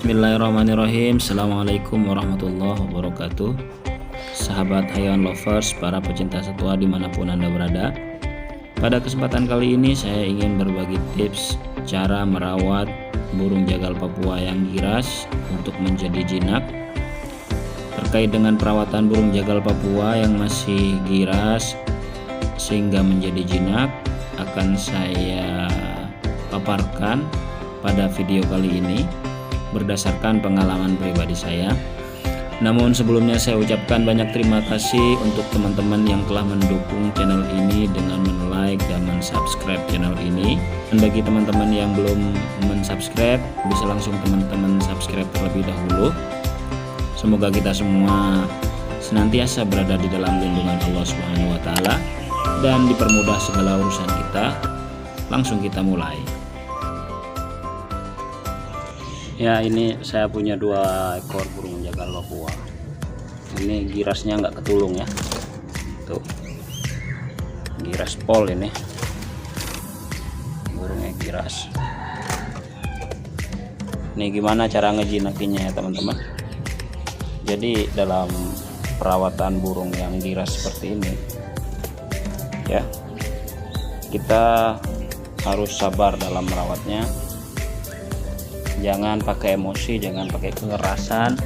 Bismillahirrahmanirrahim. Assalamualaikum warahmatullahi wabarakatuh. Sahabat hewan lovers, para pecinta satwa dimanapun Anda berada. Pada kesempatan kali ini saya ingin berbagi tips cara merawat burung jagal Papua yang giras untuk menjadi jinak. Terkait dengan perawatan burung jagal Papua yang masih giras sehingga menjadi jinak, akan saya paparkan pada video kali ini berdasarkan pengalaman pribadi saya. Namun sebelumnya saya ucapkan banyak terima kasih untuk teman-teman yang telah mendukung channel ini dengan men-like dan men-subscribe channel ini. Dan bagi teman-teman yang belum men-subscribe, bisa langsung teman-teman subscribe terlebih dahulu. Semoga kita semua senantiasa berada di dalam lindungan Allah Subhanahu wa taala dan dipermudah segala urusan kita. Langsung kita mulai. Ya, ini saya punya 2 ekor burung jagal Papua. Ini girasnya nggak ketulung ya, tuh giras pol, ini burungnya giras. Ini gimana cara ngejinakinya ya teman-teman. Jadi dalam perawatan burung yang giras seperti ini ya, kita harus sabar dalam merawatnya. Jangan pakai emosi, jangan pakai kekerasan,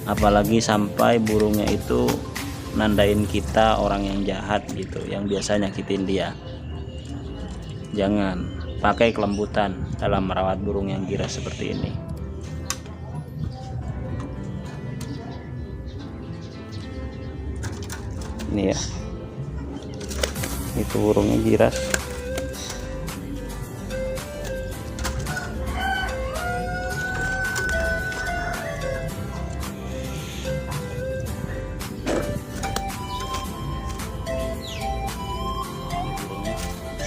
apalagi sampai burungnya itu nandain kita orang yang jahat gitu, yang biasa nyakitin dia. Jangan, pakai kelembutan dalam merawat burung yang giras seperti ini. Ini ya, itu burungnya giras.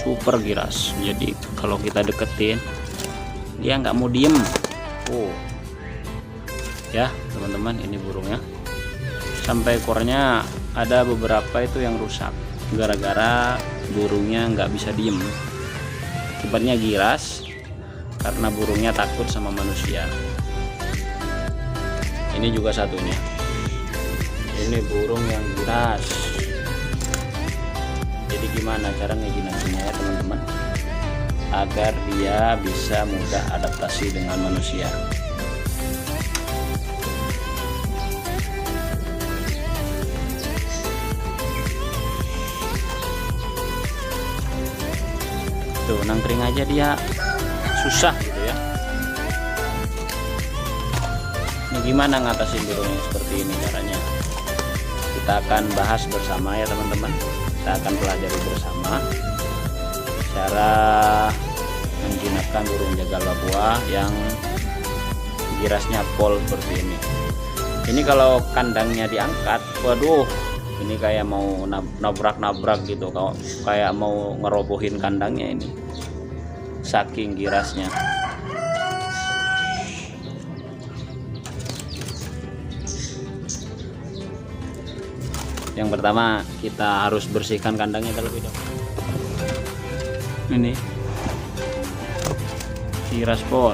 Super giras, jadi kalau kita deketin dia nggak mau diem. Ya teman-teman, ini burungnya sampai ekornya ada beberapa itu yang rusak gara-gara burungnya nggak bisa diem. Akibatnya giras karena burungnya takut sama manusia. Ini juga satunya, ini burung yang giras. Jadi gimana cara ngejinakinya ya teman-teman, agar dia bisa mudah adaptasi dengan manusia. Tuh, nangkring aja dia susah gitu ya. Ini gimana ngatasin burung yang seperti ini caranya, kita akan bahas bersama ya teman-teman. Kita akan pelajari bersama cara menjinakkan burung jagal Papua yang girasnya pol seperti ini. Ini kalau kandangnya diangkat, waduh, ini kayak mau nabrak-nabrak gitu, kayak mau ngerobohin kandangnya ini, saking girasnya. Yang pertama kita harus bersihkan kandangnya terlebih dahulu. Ini giras pol.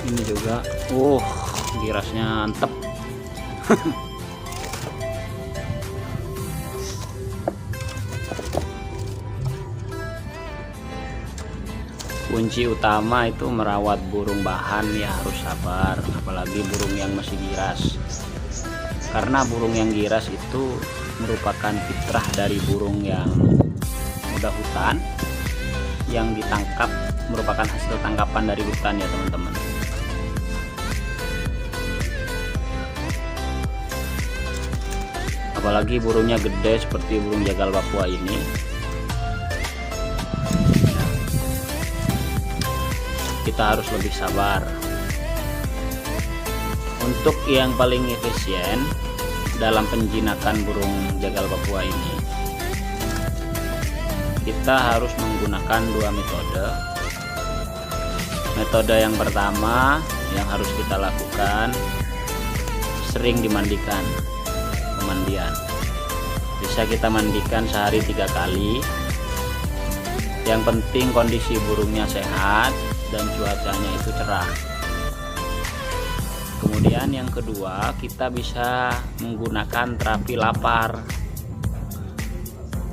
Ini juga, girasnya antep. Kunci utama itu merawat burung bahan ya harus sabar, apalagi burung yang masih giras. Karena burung yang giras itu merupakan fitrah dari burung yang muda hutan, yang ditangkap, merupakan hasil tangkapan dari hutan ya teman-teman. Apalagi burungnya gede seperti burung jagal Papua ini. Kita harus lebih sabar. Untuk yang paling efisien dalam penjinakan burung jagal Papua ini, kita harus menggunakan 2 metode. Metode yang pertama yang harus kita lakukan, sering dimandikan. Pemandian bisa kita mandikan sehari 3 kali. Yang penting kondisi burungnya sehat dan cuacanya itu cerah. Kemudian yang kedua, kita bisa menggunakan terapi lapar.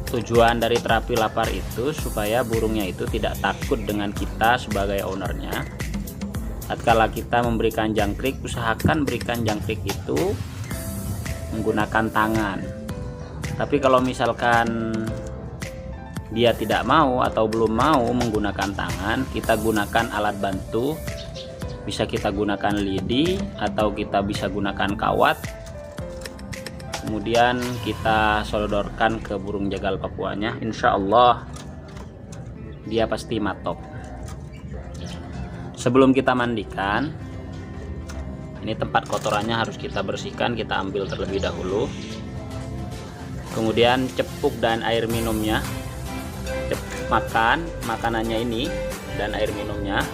Tujuan dari terapi lapar itu supaya burungnya itu tidak takut dengan kita sebagai ownernya. Tatkala kita memberikan jangkrik, usahakan berikan jangkrik itu menggunakan tangan. Tapi kalau misalkan dia tidak mau atau belum mau menggunakan tangan, kita gunakan alat bantu. Bisa kita gunakan lidi atau kita bisa gunakan kawat. Kemudian kita sodorkan ke burung jagal Papuanya. Insya Allah dia pasti matok. Sebelum kita mandikan, ini tempat kotorannya harus kita bersihkan. Kita ambil terlebih dahulu. Kemudian cepuk dan air minumnya, makanannya ini dan air minumnya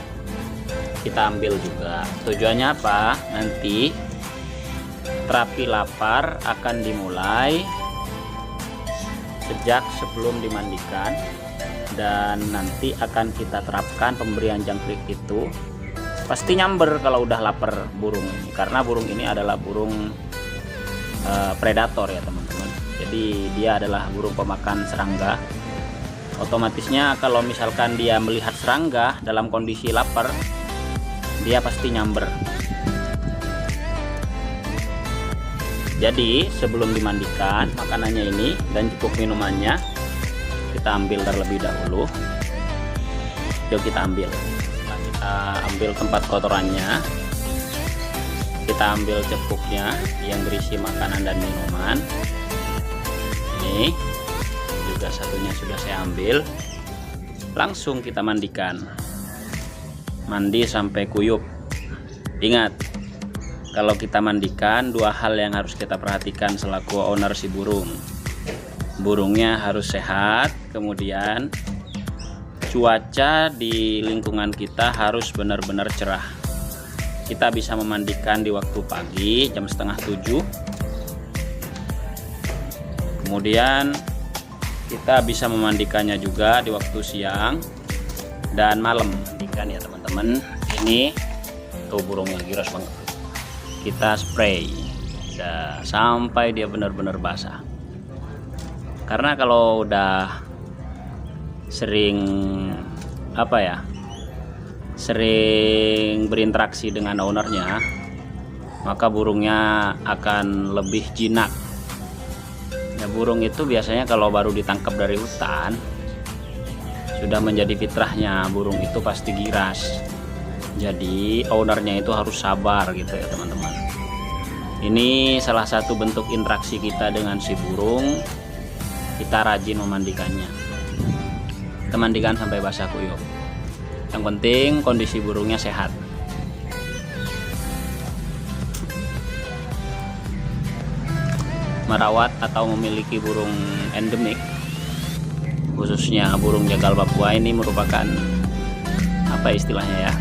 kita ambil juga. Tujuannya apa? Nanti terapi lapar akan dimulai sejak sebelum dimandikan, dan nanti akan kita terapkan pemberian jangkrik itu pasti nyamber kalau udah lapar burung ini, karena burung ini adalah burung predator ya teman-teman. Jadi dia adalah burung pemakan serangga. Otomatisnya kalau misalkan dia melihat serangga dalam kondisi lapar, dia pasti nyamber. Jadi sebelum dimandikan, makanannya ini dan cukup minumannya kita ambil terlebih dahulu. Yuk kita ambil. Nah, kita ambil tempat kotorannya, kita ambil cepuknya yang berisi makanan dan minuman. Ini juga satunya sudah saya ambil. Langsung kita mandikan. Mandi sampai kuyup. Ingat, kalau kita mandikan, dua hal yang harus kita perhatikan selaku owner si burung. Burungnya harus sehat, kemudian cuaca di lingkungan kita harus benar-benar cerah. Kita bisa memandikan di waktu pagi jam 6:30. Kemudian kita bisa memandikannya juga di waktu siang dan malam. Mandikan ya teman-teman. Ini tuh burungnya giras banget. Kita spray sampai dia benar-benar basah. Karena kalau udah sering sering berinteraksi dengan ownernya, maka burungnya akan lebih jinak. Ya, burung itu biasanya kalau baru ditangkap dari hutan, sudah menjadi fitrahnya burung itu pasti giras. Jadi ownernya itu harus sabar gitu ya teman-teman. Ini salah satu bentuk interaksi kita dengan si burung. Kita rajin memandikannya. Kita mandikan sampai basah kuyup. Yang penting kondisi burungnya sehat. Merawat atau memiliki burung endemik, khususnya burung jagal Papua, ini merupakan apa istilahnya ya,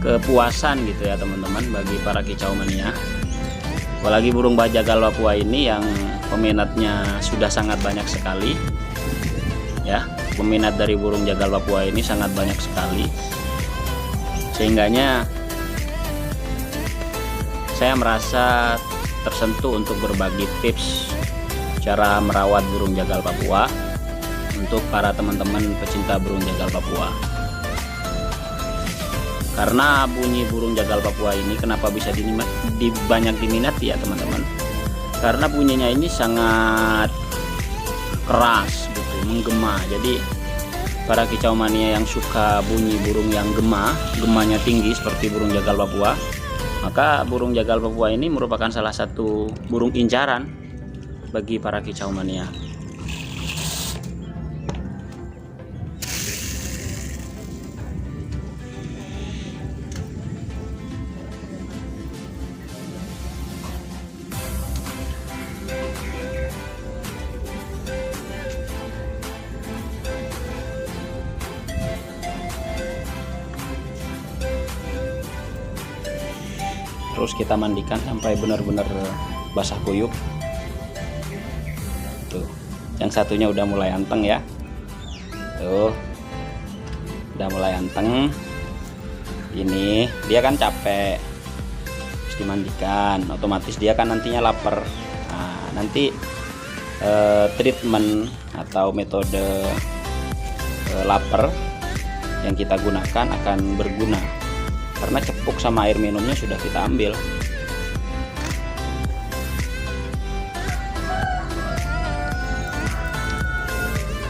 kepuasan gitu ya teman-teman bagi para kicau mania. Apalagi burung jagal Papua ini yang peminatnya sudah sangat banyak sekali ya. Peminat dari burung jagal Papua ini sangat banyak sekali, sehingganya saya merasa tersentuh untuk berbagi tips cara merawat burung jagal Papua untuk para teman-teman pecinta burung jagal Papua. Karena bunyi burung jagal Papua ini kenapa bisa banyak diminati ya teman-teman, karena bunyinya ini sangat keras gitu, menggema. Jadi para kicau mania yang suka bunyi burung yang gemanya tinggi seperti burung jagal Papua, maka burung jagal Papua ini merupakan salah satu burung incaran bagi para kicau mania. Terus kita mandikan sampai benar-benar basah kuyup. Tuh, yang satunya udah mulai anteng ya. tuh udah mulai anteng. Ini dia kan capek, terus dimandikan, otomatis dia kan nantinya lapar. Nah, nanti treatment atau metode lapar yang kita gunakan akan berguna karena cepuk sama air minumnya sudah kita ambil.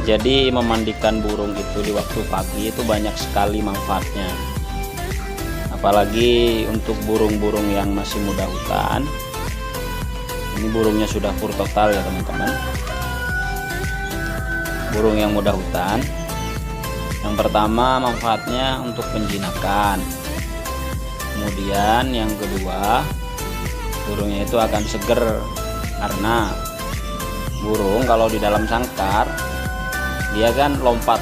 Jadi memandikan burung itu di waktu pagi itu banyak sekali manfaatnya, apalagi untuk burung-burung yang masih muda hutan. Ini burungnya sudah fur total ya teman-teman. Burung yang muda hutan, yang pertama manfaatnya untuk penjinakan. Kemudian yang kedua, burungnya itu akan seger, karena burung kalau di dalam sangkar dia kan lompat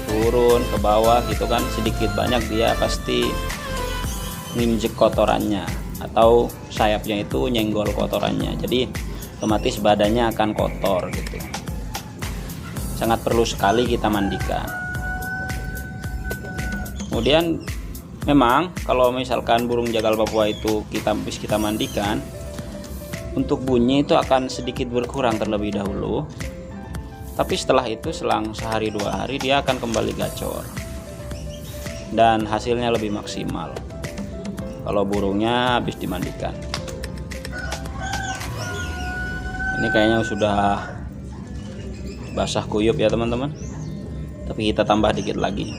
turun ke bawah gitu kan, sedikit banyak dia pasti nginjek kotorannya atau sayapnya itu nyenggol kotorannya, jadi otomatis badannya akan kotor gitu. Sangat perlu sekali kita mandikan. Kemudian memang kalau misalkan burung jagal Papua itu kita mandikan, untuk bunyi itu akan sedikit berkurang terlebih dahulu, tapi setelah itu selang sehari 2 hari dia akan kembali gacor dan hasilnya lebih maksimal kalau burungnya habis dimandikan. Ini kayaknya sudah basah kuyup ya teman-teman, tapi kita tambah dikit lagi.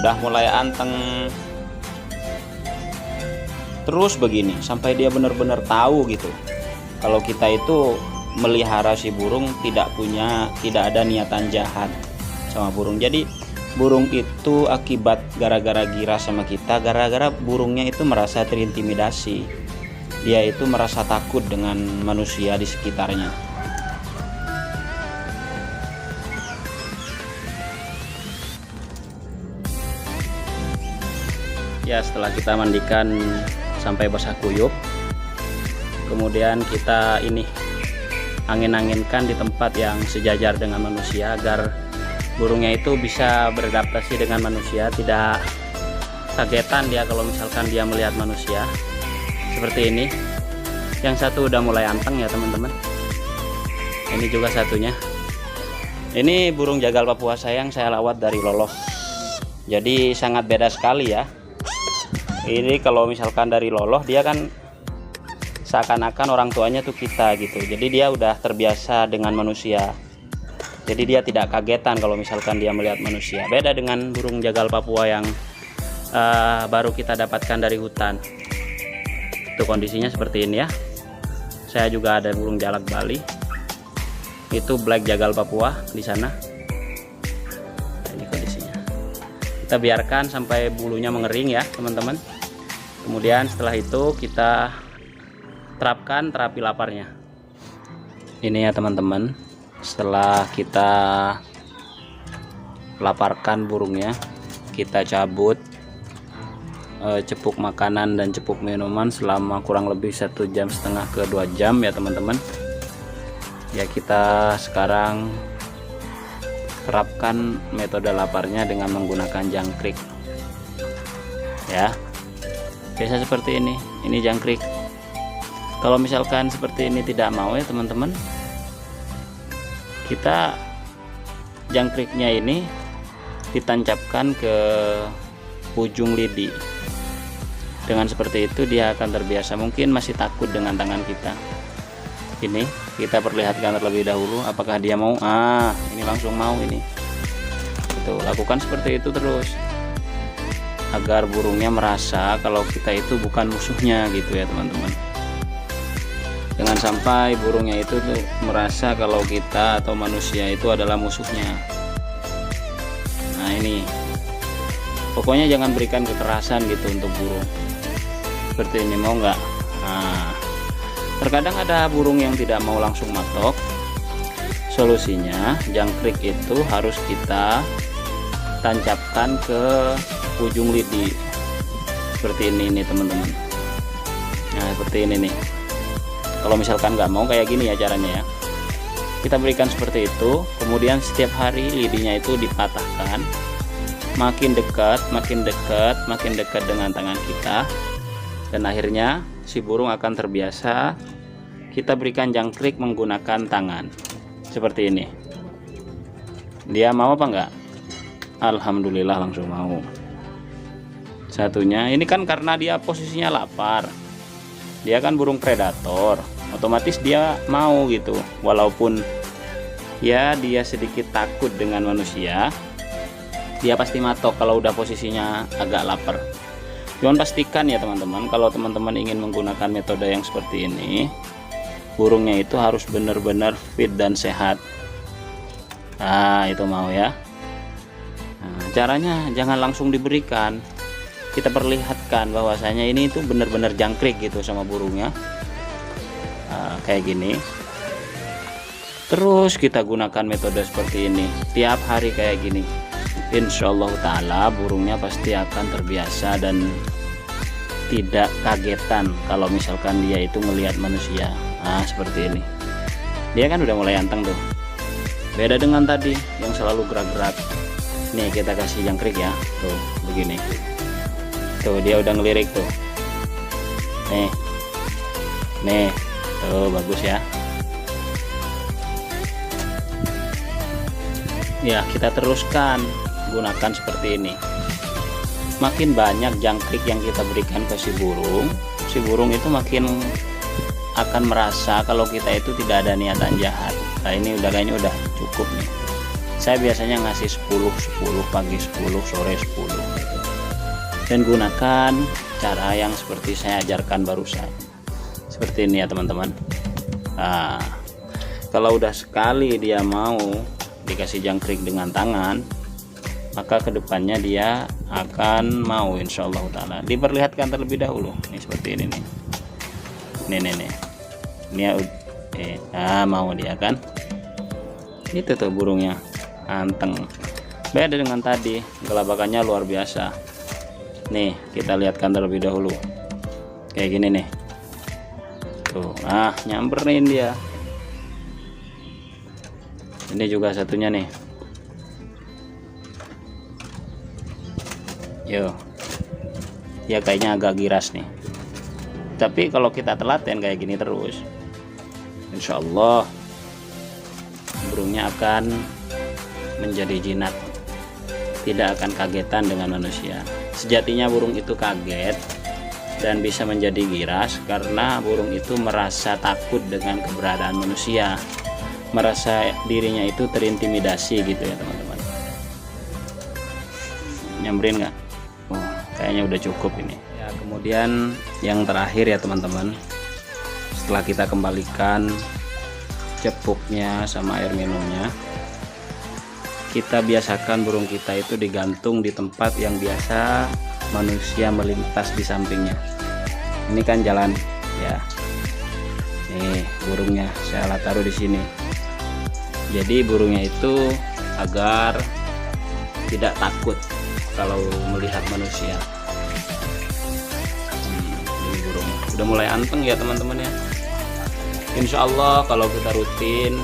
Udah mulai anteng, terus begini sampai dia benar-benar tahu gitu kalau kita itu melihara si burung tidak ada niatan jahat sama burung. Jadi burung itu akibat gara-gara gira sama kita, gara-gara burungnya itu merasa terintimidasi, dia itu merasa takut dengan manusia di sekitarnya. Ya, setelah kita mandikan sampai basah kuyup, kemudian kita ini angin-anginkan di tempat yang sejajar dengan manusia agar burungnya itu bisa beradaptasi dengan manusia, tidak kagetan dia kalau misalkan dia melihat manusia. Seperti ini, yang satu udah mulai anteng ya teman-teman, ini juga satunya. Ini burung jagal Papua saya lawat dari Loloh, jadi sangat beda sekali ya. Ini kalau misalkan dari Loloh dia kan seakan-akan orang tuanya tuh kita gitu, jadi dia udah terbiasa dengan manusia, jadi dia tidak kagetan kalau misalkan dia melihat manusia. Beda dengan burung jagal Papua yang baru kita dapatkan dari hutan. Itu kondisinya seperti ini ya. Saya juga ada burung jalak Bali, itu black jagal Papua di sana. Ini kondisinya. Kita biarkan sampai bulunya mengering ya teman-teman. Kemudian setelah itu kita terapkan terapi laparnya. Ini ya teman-teman, setelah kita laparkan burungnya, kita cabut cepuk makanan dan cepuk minuman selama kurang lebih 1,5 jam ke 2 jam ya teman-teman. Ya, kita sekarang terapkan metode laparnya dengan menggunakan jangkrik ya. Biasa seperti ini jangkrik. Kalau misalkan seperti ini tidak mau ya teman-teman, kita jangkriknya ini ditancapkan ke ujung lidi. Dengan seperti itu dia akan terbiasa. Mungkin masih takut dengan tangan kita. Ini kita perlihatkan terlebih dahulu apakah dia mau. Ini langsung mau ini. Itu lakukan seperti itu terus agar burungnya merasa kalau kita itu bukan musuhnya gitu ya teman-teman. Jangan sampai burungnya itu tuh merasa kalau kita atau manusia itu adalah musuhnya. Nah, ini pokoknya jangan berikan kekerasan gitu untuk burung. Seperti ini, mau nggak? Nah, terkadang ada burung yang tidak mau langsung matok, Solusinya, jangkrik itu harus kita tancapkan ke ujung lidi seperti ini nih teman-teman. Nah seperti ini nih. Kalau misalkan nggak mau kayak gini ya caranya ya, kita berikan seperti itu. Kemudian setiap hari lidinya itu dipatahkan, makin dekat dengan tangan kita, dan akhirnya si burung akan terbiasa. Kita berikan jangkrik menggunakan tangan seperti ini. Dia mau apa enggak? Alhamdulillah langsung mau. Satunya ini kan karena dia posisinya lapar, dia kan burung predator, otomatis dia mau gitu, walaupun ya dia sedikit takut dengan manusia, dia pasti matok kalau udah posisinya agak lapar. Cuman pastikan ya teman-teman, kalau teman-teman ingin menggunakan metode yang seperti ini, burungnya itu harus benar-benar fit dan sehat. Nah itu mau ya. Nah, caranya jangan langsung diberikan, kita perlihatkan bahwasanya ini itu benar-benar jangkrik gitu sama burungnya. Nah, kayak gini. Terus kita gunakan metode seperti ini tiap hari kayak gini. Insyaallah ta'ala burungnya pasti akan terbiasa dan tidak kagetan kalau misalkan dia itu melihat manusia. Nah seperti ini, dia kan udah mulai anteng tuh, beda dengan tadi yang selalu gerak-gerak. Nih kita kasih jangkrik ya, tuh begini, tuh dia udah ngelirik tuh, nih tuh bagus ya. Ya kita teruskan gunakan seperti ini. Makin banyak jangkrik yang kita berikan ke si burung itu makin akan merasa kalau kita itu tidak ada niatan jahat. Nah ini udah kayaknya udah cukup nih. Saya biasanya ngasih 10 pagi 10 sore 10, dan gunakan cara yang seperti saya ajarkan barusan seperti ini ya teman-teman. Nah kalau udah sekali dia mau dikasih jangkrik dengan tangan, maka kedepannya dia akan mau insyaallah ta'ala. Diperlihatkan terlebih dahulu nih seperti ini nih. Nah mau dia kan, itu tuh burungnya anteng, beda dengan tadi, gelabakannya luar biasa. Nih kita lihatkan terlebih dahulu kayak gini nih tuh. Ah nyamperin dia. Ini juga satunya nih, yo ya kayaknya agak giras nih, tapi kalau kita telaten kayak gini terus, insyaallah burungnya akan menjadi jinak, tidak akan kagetan dengan manusia. Sejatinya burung itu kaget dan bisa menjadi giras karena burung itu merasa takut dengan keberadaan manusia, merasa dirinya itu terintimidasi gitu ya teman-teman. Nyamperin nggak? Oh, kayaknya udah cukup ini ya. Kemudian yang terakhir ya teman-teman, setelah kita kembalikan cepuknya sama air minumnya, kita biasakan burung kita itu digantung di tempat yang biasa manusia melintas di sampingnya. Ini kan jalan ya, nih burungnya saya taruh di sini, jadi burungnya itu agar tidak takut kalau melihat manusia. Ini burung udah mulai anteng ya teman-teman ya. Insya Allah kalau kita rutin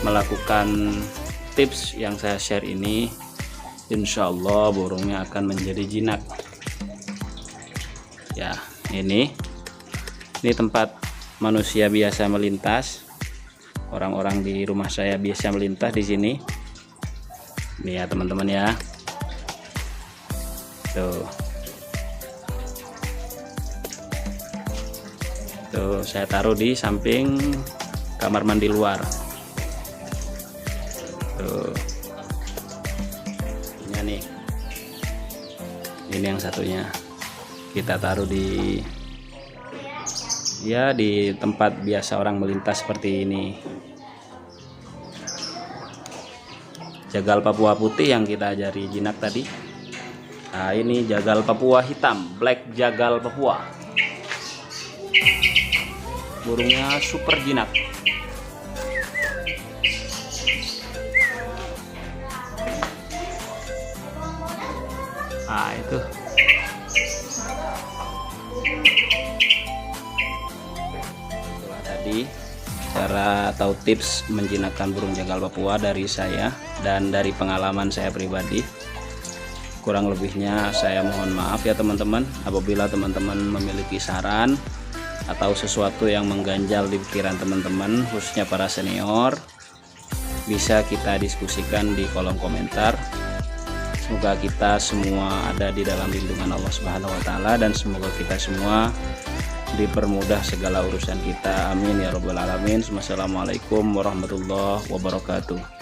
melakukan tips yang saya share ini, insya Allah burungnya akan menjadi jinak ya. Ini tempat manusia biasa melintas, orang-orang di rumah saya biasa melintas di sini nih ya teman-teman ya. Tuh saya taruh di samping kamar mandi luar. Tuh ini yang satunya kita taruh di tempat biasa orang melintas seperti ini. Jagal Papua putih yang kita ajari jinak tadi. Nah ini jagal Papua hitam, black jagal Papua, burungnya super jinak. cara atau tips menjinakkan burung jagal Papua dari saya dan dari pengalaman saya pribadi. Kurang lebihnya saya mohon maaf ya teman-teman. Apabila teman-teman memiliki saran atau sesuatu yang mengganjal di pikiran teman-teman, khususnya para senior, bisa kita diskusikan di kolom komentar. Semoga kita semua ada di dalam lindungan Allah Subhanahu wa taala, dan semoga kita semua dipermudah segala urusan kita. Amin ya rabbal alamin. Wassalamualaikum warahmatullahi wabarakatuh.